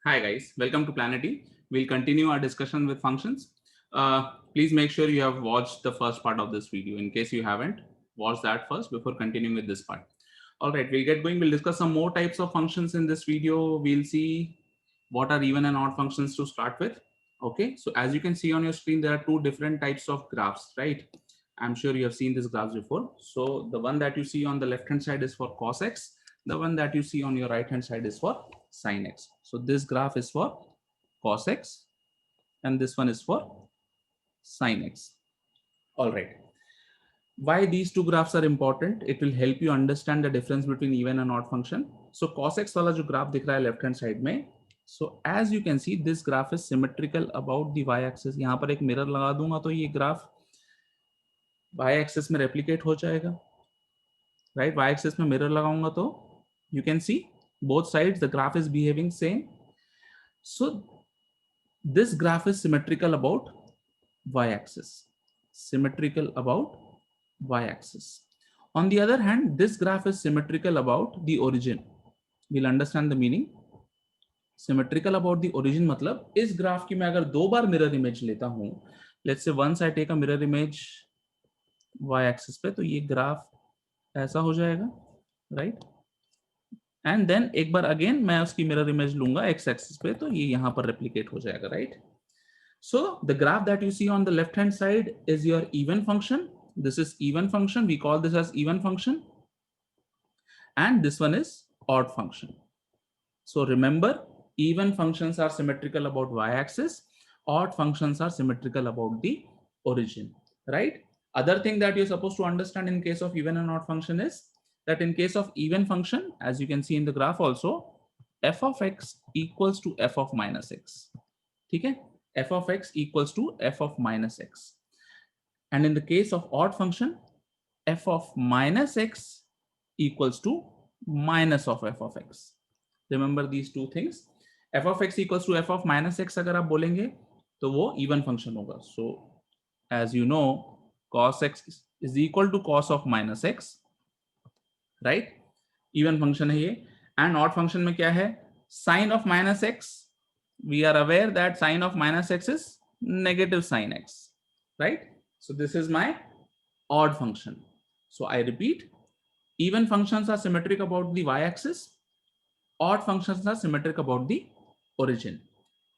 Hi guys, welcome to Planet E. We'll continue our discussion with functions. Please make sure you have watched the first part of this video. In case you haven't, watch that first before continuing with this part. All right, we'll get going. We'll discuss some more types of functions in this video. We'll see what are even and odd functions to start with. Okay, so as you can see on your screen, there are two different types of graphs, right? I'm sure you have seen this graphs before. So the one that you see on the left hand side is for cos x. The one that you see on your right hand side is for sin x. So this graph is for cos x and this one is for sin x. All right. Why these two graphs are important? It will help you understand the difference between even and odd function. So cos x वाला जो graph दिख रहा है left hand side में, so as you can see this graph is symmetrical about the y axis. यहाँ पर एक mirror लगा दूंगा तो ये graph y axis में replicate हो जाएगा, right? Y axis में mirror लगाऊंगा तो you can see both sides the graph is behaving same. So this graph is symmetrical about y-axis. Symmetrical about y-axis. On the other hand, this graph is symmetrical about the origin. We'll understand the meaning. Symmetrical about the origin मतलब इस graph की मैं अगर दो बार mirror image लेता हूं, let's say once I take a mirror image y-axis पे, तो ये ग्राफ ऐसा हो जाएगा, right? एंड देन एक बार अगेन मैं उसकी मिरर इमेज लूंगा एक्स एक्सिस पे, तो ये यहां पर रेप्लिकेट हो जाएगा, right? So the graph that you see on the left hand side is your even function. This is even function. We call this as even function. And this one is odd function. So remember, even functions are symmetrical about y-axis. Odd functions are symmetrical about the origin, right? Other thing that you're supposed to understand in case of even and odd function is that in case of even function, as you can see in the graph also, f of x equals to f of minus x. Okay? F of x equals to f of minus x. And in the case of odd function, f of minus x equals to minus of f of x. Remember these two things. F of x equals to f of minus x अगर आप बोलेंगे तो वो even function होगा. So as you know, cos x is equal to cos of minus x, right? Even function है ये. And odd function में क्या है? Sin of minus x. We are aware that sin of minus x is negative sin x, right? So this is my odd function. So I repeat, even functions are symmetric about the y-axis. Odd functions are symmetric about the origin.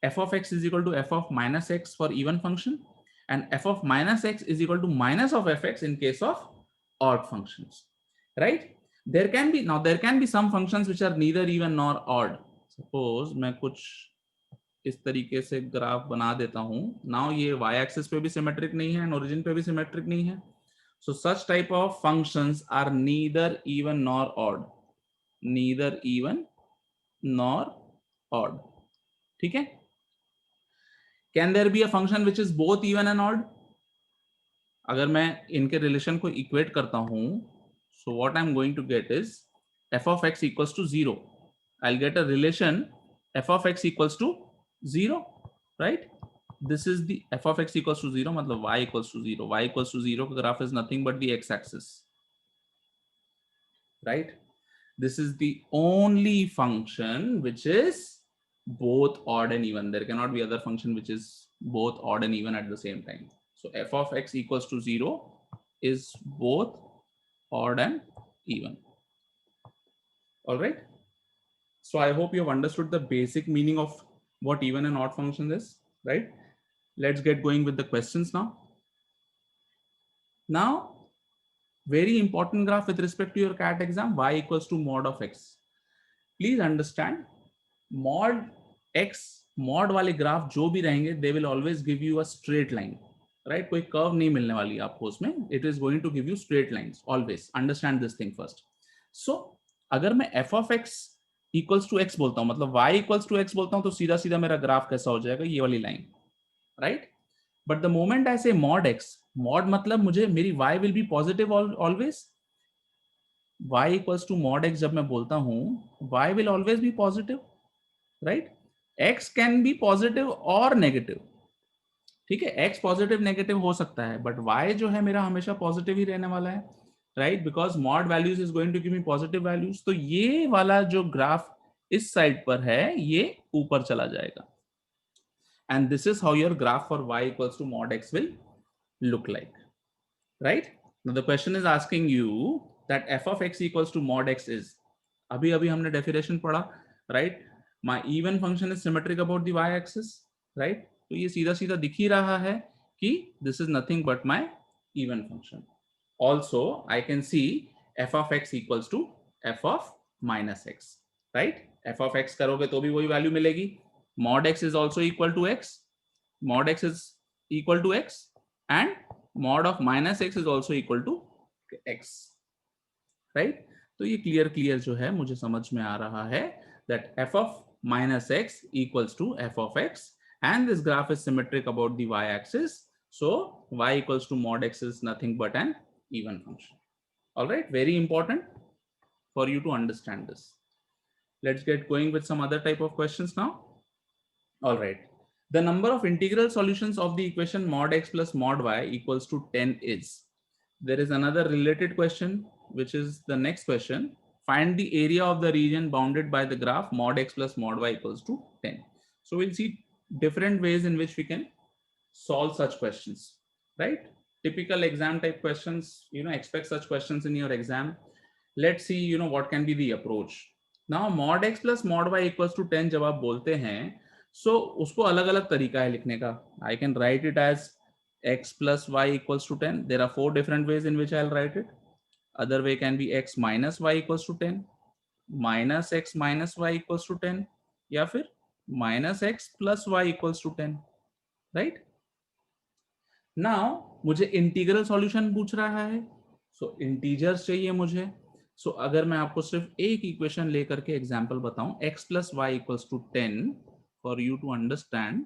F of x is equal to f of minus x for even function, and f of minus x is equal to minus of fx in case of odd functions, right? There can be some functions which are neither even nor odd. Suppose मैं कुछ इस तरीके से graph बना देता हूं. Now ये y axis पे भी सिमेट्रिक नहीं है एंड ओरिजिन पे भी सिमेट्रिक नहीं है. So such type of functions are neither even nor odd. Neither even nor odd. ठीक है? Can there be a function which is both even and odd? अगर मैं इनके रिलेशन को इक्वेट करता हूं, so what I am going to get is f of x equals to 0. I'll get a relation f of x equals to 0, right? This is the f of x equals to 0 मतलब y equals to 0. Y equals to 0 का graph is nothing but the x-axis, right? This is the only function which is both odd and even. There cannot be other function which is both odd and even at the same time. So f of x equals to 0 is both odd and even. All right. So I hope you have understood the basic meaning of what even and odd function is, right? Let's get going with the questions now. Now, very important graph with respect to your CAT exam, y equals to mod of x. Please understand, mod x, mod वाले graph जो भी रहेंगे, they will always give you a straight line, right? कोई curve नहीं मिलने वाली आपको उसमें. It is going to give you straight lines always. Understand this thing first. So अगर मैं f of x equals to x बोलता हूं, मतलब y इक्वल्स टू एक्स बोलता हूं, तो सीधा सीधा मेरा ग्राफ कैसा हो जाएगा? ये वाली line, right? But the moment I say mod x, mod मतलब मुझे मेरी y will be positive always. y equals to mod x जब मैं बोलता हूं, y will always be positive, right? x can be positive और नेगेटिव. ठीक है, x पॉजिटिव नेगेटिव हो सकता है, बट y जो है मेरा हमेशा पॉजिटिव ही रहने वाला है, right? Because mod values is going to give me positive values. तो ये वाला जो ग्राफ इस साइड पर है, ये ऊपर चला जाएगा. And this is how your graph for y equals to mod x will look like, right? Now the question is asking you that f of x equals to mod x is, अभी अभी हमने definition पढ़ा, right? My even function is symmetric about the y axis, right? तो ये सीधा सीधा दिख ही रहा है कि this is nothing but my even function. Also I can see f of x equals to f of minus x, right? f of x करोगे तो भी वही वैल्यू मिलेगी. Mod x is also equal to x. Mod x is equal to x and mod of minus x is also equal to x, right? तो ये clear जो है मुझे समझ में आ रहा है that f of minus x equals to f of x and this graph is symmetric about the y axis, so y equals to mod x is nothing but an even function. All right, very important for you to understand this. Let's get going with some other type of questions now. All right. The number of integral solutions of the equation mod x plus mod y equals to 10 is. There is another related question, which is the next question. Find the area of the region bounded by the graph mod x plus mod y equals to 10. So we'll see different ways in which we can solve such questions, right? Typical exam type questions, expect such questions in your exam. Let's see, what can be the approach. Now mod x plus mod y equals to 10 जब आप बोलते हैं, so उसको अलग अलग तरीका है लिखने का. I can write it as x plus y equals to 10. There are 4 different ways in which I'll write it. Other way can be x minus y equals to 10, minus x minus y equals to 10, या फिर minus x plus y equals to 10, right? Now मुझे integral solution पूछ रहा है, सो integers चाहिए मुझे. सो अगर मैं आपको सिर्फ एक इक्वेशन लेकर के एग्जांपल बताऊं, x plus y equals to 10, for you to understand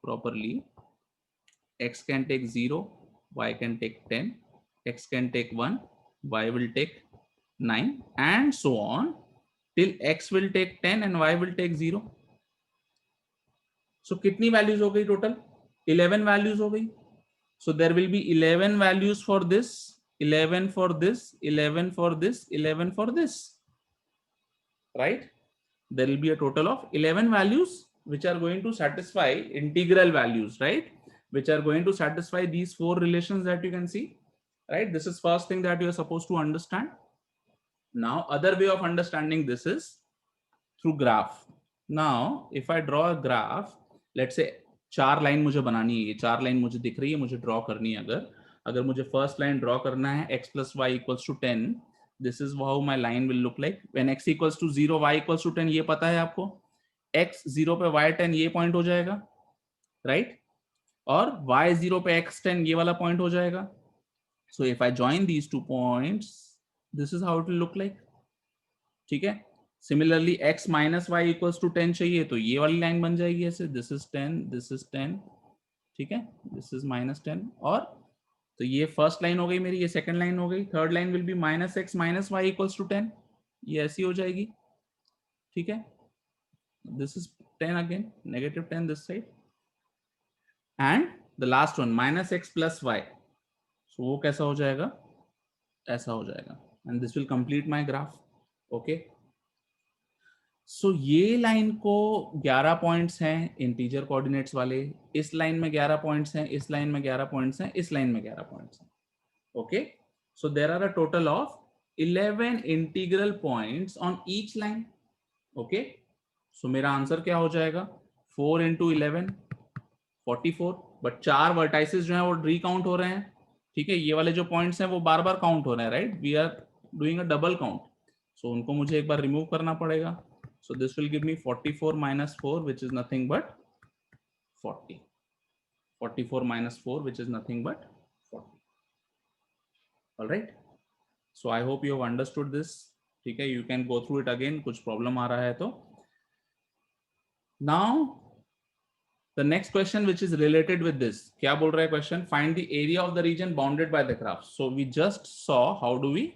properly, x can take 0, y can take 10, x can take 1, y will take 9, and so on till x will take 10 and y will take 0. So कितनी values हो गई total? 11 values हो गई. So there will be 11 values for this, 11 for this, 11 for this, 11 for this, right? There will be a total of 11 values which are going to satisfy integral values, right? Which are going to satisfy these 4 relations that you can see, right? This is first thing that you are supposed to understand. Now, other way of understanding this is through graph. Now, if I draw a graph, let's say 4 line मुझे बनानी है, ये 4 line मुझे दिख रही है, मुझे draw करनी है. अगर मुझे फर्स्ट लाइन ड्रॉ करना है x plus y equals to 10, this is how my line will look like. When x equals to 0, y equals to 10, ये पता है आपको. x 0 पे y 10 ये पॉइंट हो जाएगा, राइट? और y 0 पे x 10 ये वाला पॉइंट हो जाएगा. So if I join these 2 points, this is how it will look like. ठीक है? Similarly, x minus y equals to 10 चाहिए तो ये वाली लाइन बन जाएगी ऐसे. This is 10, this is 10, ठीक है? This is minus 10. और तो ये फर्स्ट लाइन हो गई मेरी, ये सेकंड लाइन हो गई. Third line will be minus x minus y equals to 10. ये ऐसी हो जाएगी, ठीक है? This is 10 again, negative 10 this side. And the last one minus x plus y. So वो कैसा हो जाएगा? ऐसा हो जाएगा. And this will complete my graph. Okay. So ये लाइन को 11 पॉइंट्स हैं इंटीजर कोऑर्डिनेट्स वाले, इस लाइन में 11 पॉइंट्स हैं, इस लाइन में 11 पॉइंट्स हैं, इस लाइन में 11 पॉइंट्स हैं. Okay, so there are a total of 11 integral points on each line. Okay, so मेरा आंसर क्या हो जाएगा? 4 into 11 44. बट 4 वर्टाइसेस जो हैं वो रिकाउंट हो रहे हैं, ठीक है? ये वाले जो पॉइंट्स हैं वो बार बार काउंट हो रहे हैं, right? We are doing a double count, so उनको मुझे एक बार रिमूव करना पड़ेगा. So this will give me 44 minus 4, which is nothing but 40. 44 minus 4, which is nothing but 40. All right. So I hope you have understood this. ठीक है, you can go through it again. कुछ problem आ रहा है तो. Now the next question, which is related with this, क्या बोल रहा है question? Find the area of the region bounded by the graph. So we just saw how do we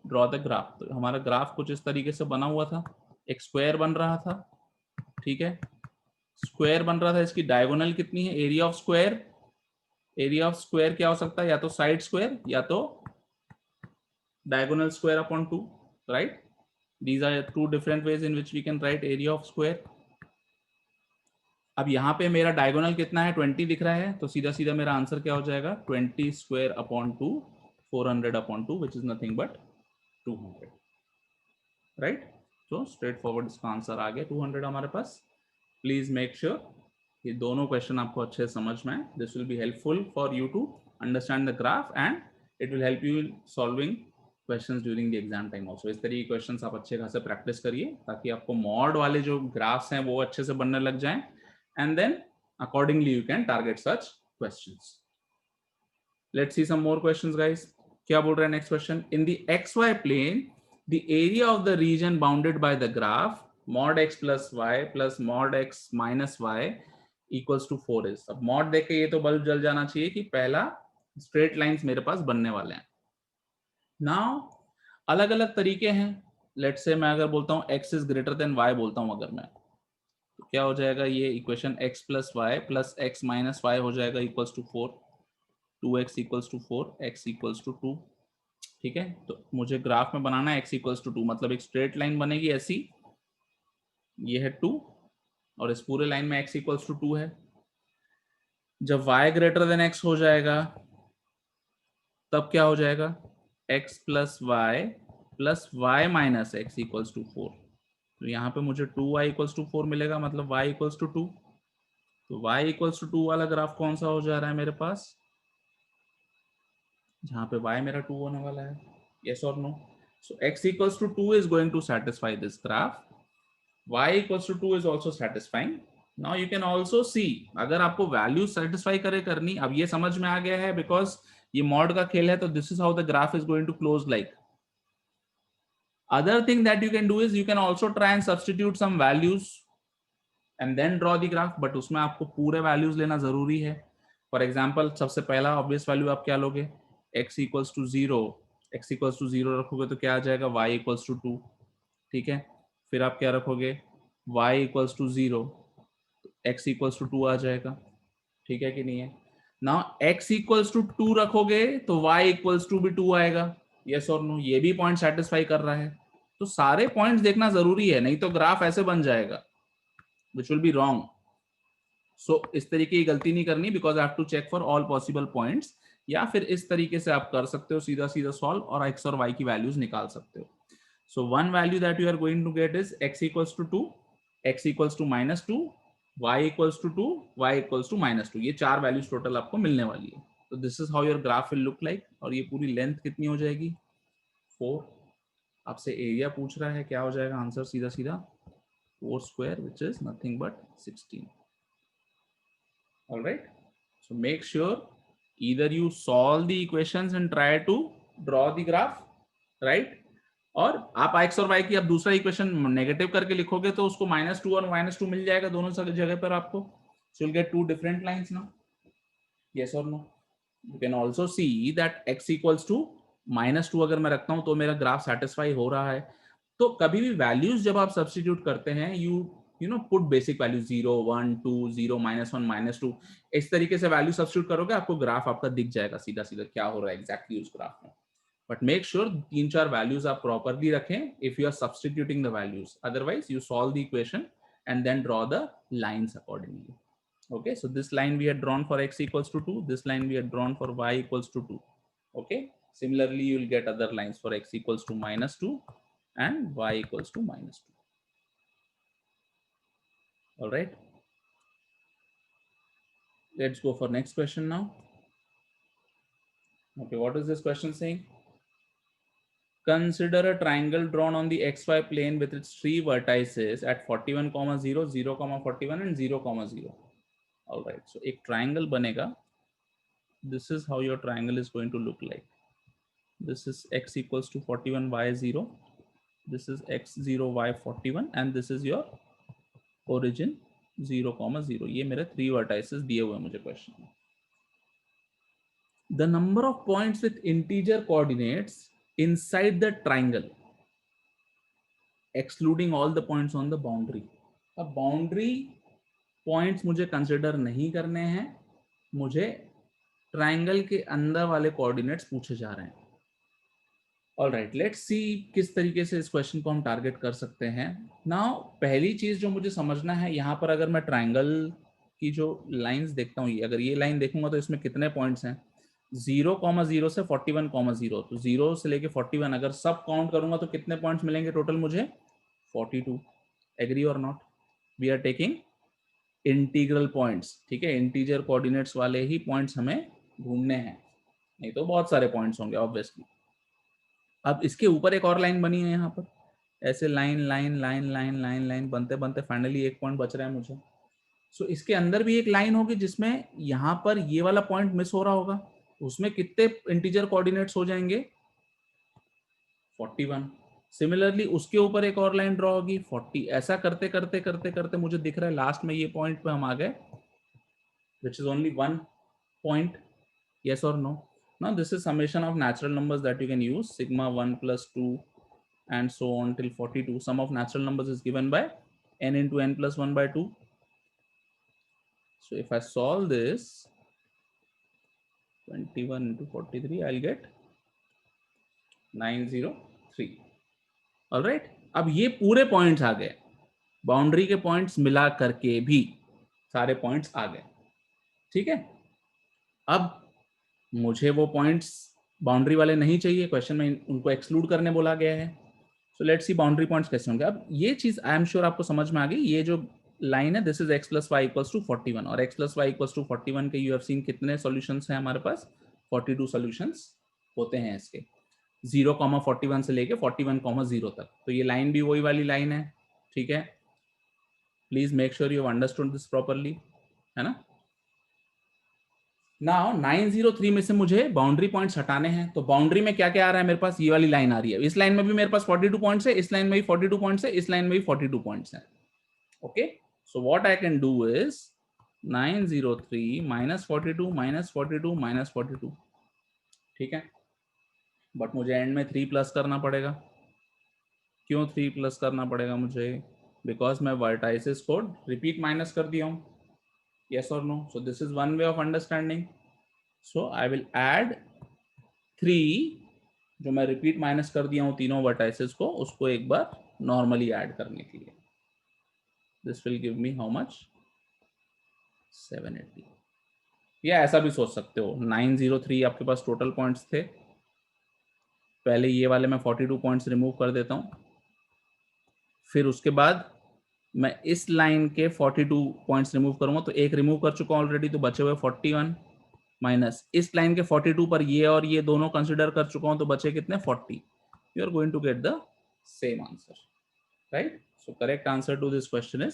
draw the graph. तो हमारा graph कुछ इस तरीके से बना हुआ था. एक स्क्वायर बन रहा था, ठीक है? स्क्वायर बन रहा था, इसकी डायगोनल कितनी है? Area of square. Area of square क्या हो सकता है? या तो साइड स्क्वायर या तो diagonal square upon 2, right? These are two different ways in which we can write area of square. अब यहाँ पे मेरा डायगोनल कितना है 20 दिख रहा है, तो सीधा सीधा मेरा आंसर क्या हो जाएगा 20 square upon 2 400 upon 2 which is nothing but 200, right. तो स्ट्रेट फॉरवर्ड इसका आंसर आ गया 200 हमारे पास. प्लीज मेक श्योर ये दोनों क्वेश्चन आपको अच्छे से समझ में आए. This will be helpful for you to understand the graph and it will help you solving questions during the exam time also. इस तरीके के क्वेश्चंस आप अच्छे खासे प्रैक्टिस करिए ताकि आपको मॉड वाले जो ग्राफ्स हैं वो अच्छे से बनने लग जाएं, and then accordingly you can target such questions. Let's see some more questions, guys. क्या बोल रहा है next question? In the xy plane, the area of the region bounded by the graph mod x plus y plus mod x minus y equals to 4 is. अब mod देख के ये तो bulb जल जाना चाहिए कि पहला स्ट्रेट लाइंस मेरे पास बनने वाले हैं. Now अलग अलग तरीके हैं. Let's say मैं अगर बोलता हूँ x is greater than y बोलता हूँ अगर मैं, तो क्या हो जाएगा ये equation x plus y plus x minus y हो जाएगा equals to 4. 2x equals to 4, x equals to 2. ठीक है, तो मुझे ग्राफ में बनाना है x इक्वल्स टू 2, मतलब एक स्ट्रेट लाइन बनेगी ऐसी, ये है 2 और इस पूरे लाइन में x इक्वल्स टू 2 है. जब y ग्रेटर देन x हो जाएगा तब क्या हो जाएगा x plus y plus y minus x equals to 4. तो यहाँ पे मुझे 2y इक्वल्स टू 4 मिलेगा, मतलब y इक्वल्स टू 2. तो y इक्वल्स टू 2 वाला ग्राफ कौन सा हो जा रहा है मेरे पास, जहाँ पे y मेरा 2 होने वाला है. yes or no? So x equals to 2 is going to satisfy this graph. y equals to 2 is also satisfying. Now you can also see अगर आपको वैल्यू सेटिस्फाई करे करनी, अब ये समझ में आ गया है बिकॉज ये मॉड का खेल है, तो this is how the graph is going to close like. Other thing that you can do is you can also try and substitute some values and then draw the graph, but उसमें आपको पूरे values लेना जरूरी है. For example, सबसे पहला obvious value आप क्या लोगे, x equals to 0. x equals to 0 रखोगे तो क्या आ जाएगा y equals to 2. ठीक है, फिर आप क्या रखोगे y equals to 0, x equals to 2 आ जाएगा. ठीक है कि नहीं है. Now x equals to 2 रखोगे तो y equals to भी 2 आएगा. yes or no? ये भी पॉइंट सेटिस्फाई कर रहा है. तो सारे पॉइंट्स देखना जरूरी है, नहीं तो ग्राफ ऐसे बन जाएगा which will be wrong. So इस तरीके की गलती नहीं करनी, because I have to check for all possible points. या फिर इस तरीके से आप कर सकते हो सीधा सीधा सॉल्व और x और y की वैल्यूज निकाल सकते हो. So one value that you are going to get is x equals to 2, x equals to minus 2, y equals to 2, y equals to minus 2. ये चार वैल्यूज टोटल आपको मिलने वाली है. तो this is how your graph will look like. और ये पूरी लेंथ कितनी हो जाएगी 4. आपसे एरिया पूछ रहा है, क्या हो जाएगा आंसर सीधा सीधा 4 square which is nothing but 16. All right, so make sure either you solve the equations and try to draw the graph, right? और आप x और y की अब दूसरा इक्वेशन नेगेटिव करके लिखोगे तो उसको -2 और -2 मिल जाएगा दोनों जगह पर आपको. So you'll get two different lines now. Yes or no? You can also see that x equals to -2 अगर मैं रखता हूं तो मेरा ग्राफ सेटिस्फाई हो रहा है. तो कभी भी वैल्यूज जब आप सब्स्टिट्यूट करते हैं you know put basic value 0 1 2 0 -1 -2, इस तरीके से वैल्यू सब्स्टिट्यूट करोगे आपको ग्राफ आपका दिख जाएगा सीधा सीधा क्या हो रहा है एग्जैक्टली उस ग्राफ में. बट मेक श्योर 3-4 वैल्यूज आप प्रॉपरली रखें if you are substituting the values. Otherwise you solve the equation and then draw the lines accordingly. Okay, so this line we had drawn for x equals to 2, this line we had drawn for y equals to 2. Okay, similarly you will get other lines for x equals to -2 and y equals to -2. All right, let's go for next question now. Okay, what is this question saying? Consider a triangle drawn on the xy plane with its three vertices at 41, 0, 0, 41 and 0, 0. All right, so एक triangle बनेगा. This is how your triangle is going to look like. This is x equals to 41, y 0. This is x 0, y 41 and this is your origin 0, 0. ये मेरे 3 vertices दिए हुए मुझे question में. The number of points with integer coordinates inside the triangle excluding all the points on the boundary. अब boundary points मुझे consider नहीं करने हैं, मुझे ट्राइंगल के अंदर वाले कोऑर्डिनेट्स पूछे जा रहे हैं. ऑल राइट, लेट्स सी किस तरीके से इस क्वेश्चन को हम टारगेट कर सकते हैं। नाउ पहली चीज जो मुझे समझना है, यहाँ पर अगर मैं ट्राइंगल की जो लाइंस देखता हूँ, अगर ये लाइन देखूंगा तो इसमें कितने पॉइंट्स हैं, 0,0 से 41,0, तो 0 से लेके 41 अगर सब काउंट करूंगा तो कितने पॉइंट्स मिलेंगे टोटल मुझे, 42। एग्री और not? We are taking integral points, ठीक है, इंटीजर कोऑर्डिनेट्स वाले ही पॉइंट्स हमें ढूंढने हैं, नहीं तो बहुत सारे पॉइंट्स होंगे ऑब्वियसली। अब इसके ऊपर एक और लाइन बनी है यहाँ पर, ऐसे line line line line line line बनते बनते फाइनली एक पॉइंट बच रहा है मुझे। सो इसके अंदर भी एक लाइन होगी जिसमें यहाँ पर ये वाला पॉइंट मिस हो रहा होगा, उसमें कितने इंटीजर कोऑर्डिनेट्स हो जाएंगे, 41। सिमिलरली उसके ऊपर एक और लाइन ड्रॉ होगी 40। ऐसा करते करते करते करते मुझे दिख रहा है लास्ट में ये पॉइंट पे हम आ गए, which is only one point. Yes or no? Now this is summation of natural numbers that you can use, sigma 1 plus 2 and so on till 42. Sum of natural numbers is given by n into n plus 1 by 2. So if I solve this 21 into 43, I'll get 903. All right, अब ये पूरे points आ गए, boundary के points मिला करके भी सारे points आ गए, ठीक है। अब मुझे वो पॉइंट्स बाउंड्री वाले नहीं चाहिए, क्वेश्चन में उनको एक्सक्लूड करने बोला गया है। So let's see boundary points कैसे होंगे। अब ये चीज आई एम श्योर आपको समझ में आ गई, ये जो लाइन है this is x plus y equals to 41 और x plus y equals to 41 के यू हैव सीन कितने सॉल्यूशंस हैं हमारे पास, 42 सॉल्यूशंस होते हैं इसके, 0,41 से लेके 41,0 तक। तो ये लाइन भी वही वाली लाइन है, ठीक है। Please make sure you have understood this properly, है ना। नाउ 903 में से मुझे बाउंड्री पॉइंट्स हटाने हैं, तो बाउंड्री में क्या क्या आ रहा है मेरे पास, ये वाली लाइन आ रही है, इस लाइन में भी मेरे पास 42 पॉइंट्स है, इस लाइन में भी 42 पॉइंट्स है, इस लाइन में भी 42 पॉइंट्स है। Okay, so what I can do is 903 minus 42 minus 42 minus 42, ठीक है। बट मुझे एंड में 3 प्लस करना पड़ेगा। क्यों 3 प्लस करना पड़ेगा मुझे, बिकॉज मैं वर्टाइसेस को रिपीट माइनस कर दिया हूं। yes or no? So this is one way of understanding. So I will add 3, जो मैं रिपीट माइनस कर दिया हूं तीनों वर्टाइसेस को, उसको एक बार नॉर्मली ऐड करने के लिए। This will give me how much, 780। या ऐसा भी सोच सकते हो, 903 आपके पास टोटल पॉइंट्स थे, पहले ये वाले मैं 42 पॉइंट्स रिमूव कर देता हूं, फिर उसके बाद मैं इस लाइन के 42 पॉइंट्स रिमूव करूंगा, तो एक रिमूव कर चुका ऑलरेडी, तो बचे हुए 41 माइनस इस लाइन के 42 पर ये और ये दोनों कंसिडर कर चुका हूं, तो बचे कितने, 40। You are going to get the same answer, right. So correct answer to this question is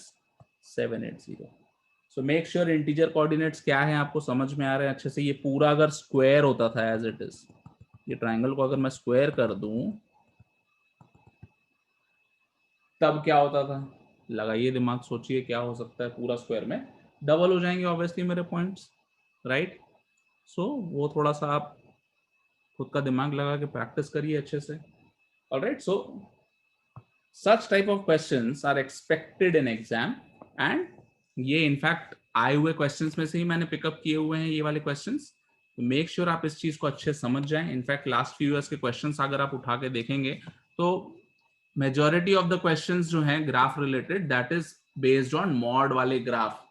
780। So make sure integer coordinates क्या है आपको समझ में आ रहे हैं अच्छे से। ये पूरा अगर स्क्वायर होता था एज इट इज, ये ट्राइंगल को अगर मैं स्क्वायर कर दूं तब क्या होता था, लगाइए दिमाग, सोचिए क्या हो सकता है, पूरा स्क्वायर में डबल हो जाएंगे ऑब्वियसली मेरे पॉइंट्स, राइट। सो वो थोड़ा सा आप खुद का दिमाग लगा के प्रैक्टिस करिए अच्छे से। Alright, so such type of questions are expected in exam, and ये इनफैक्ट आए हुए क्वेश्चंस में से ही मैंने पिकअप किए हुए हैं ये वाले क्वेश्चंस। तो मेक श्योर आप इस चीज को अच्छे समझ जाएं। इनफैक्ट लास्ट फ्यू ईयर्स के क्वेश्चंस अगर आप उठा के देखेंगे तो मेजॉरिटी ऑफ द क्वेश्चंस जो हैं graph related, that is based on mod वाले ग्राफ।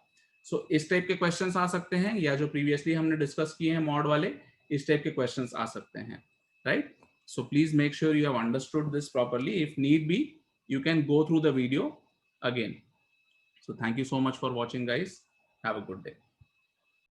सो इस टाइप के क्वेश्चंस आ सकते हैं, या जो प्रीवियसली हमने डिस्कस किए हैं मॉड वाले, इस टाइप के क्वेश्चंस आ सकते हैं, right. So please make sure you have understood this properly. If need be you can go through the video again. So thank you so much for watching, guys. Have a good day.